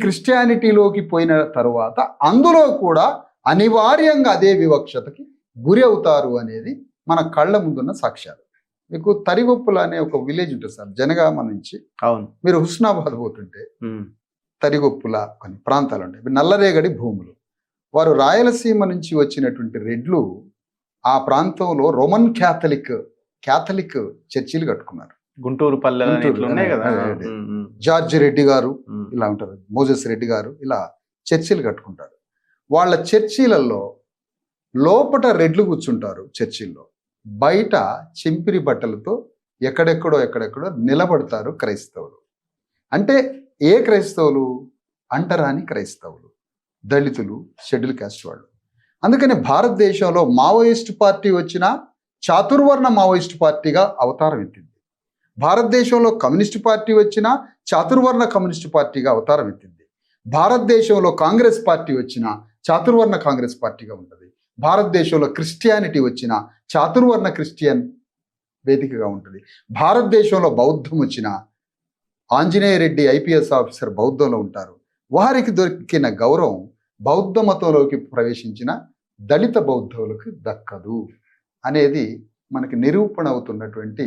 క్రిస్టియానిటీలోకి పోయిన తరువాత అందులో కూడా అనివార్యంగా అదే వివక్షతకి గురి అవుతారు అనేది మన కళ్ళ ముందున్న సాక్ష్యాలు. మీకు తరిగొప్పుల అనే ఒక విలేజ్ ఉంటుంది సార్, జనగామ నుంచి. అవును. మీరు హుస్నాబాద్ పోతుంటే తరిగొప్పుల కొన్ని ప్రాంతాలు ఉంటాయి, నల్లరేగడి భూములు. వారు రాయలసీమ నుంచి వచ్చినటువంటి రెడ్లు ఆ ప్రాంతంలో రోమన్ క్యాథలిక్ చర్చిలు కట్టుకున్నారు. గుంటూరు పల్లె ఉన్నాయి కదా. జార్జ్ రెడ్డి గారు ఇలా ఉంటారు, మోజెస్ రెడ్డి గారు ఇలా చర్చిలు కట్టుకుంటారు. వాళ్ళ చర్చిలలో లోపట రెడ్లు కూర్చుంటారు చర్చిల్లో, బయట చింపిరి బట్టలతో ఎక్కడెక్కడో నిలబడతారు క్రైస్తవులు. అంటే ఏ క్రైస్తవులు? అంటరాని క్రైస్తవులు, దళితులు, షెడ్యూల్ క్యాస్ట్ వాళ్ళు. అందుకని భారతదేశంలో మావోయిస్ట్ పార్టీ వచ్చినా చాతుర్వర్ణ మావోయిస్ట్ పార్టీగా అవతారం ఎత్తింది. భారతదేశంలో కమ్యూనిస్ట్ పార్టీ వచ్చినా చాతుర్వర్ణ కమ్యూనిస్ట్ పార్టీగా అవతారం ఎత్తింది. భారతదేశంలో కాంగ్రెస్ పార్టీ వచ్చినా చాతుర్వర్ణ కాంగ్రెస్ పార్టీగా ఉంటుంది. భారతదేశంలో క్రిస్టియానిటీ వచ్చినా చాతుర్వర్ణ క్రిస్టియన్ వేదికగా ఉంటుంది. భారతదేశంలో బౌద్ధం వచ్చినా ఆంజనేయ రెడ్డి ఐపీఎస్ ఆఫీసర్ బౌద్ధంలో ఉంటారు. వారికి దొరికిన గౌరవం బౌద్ధ మతంలోకి ప్రవేశించిన దళిత బౌద్ధులకు దక్కదు అనేది మనకి నిరూపణ అవుతున్నటువంటి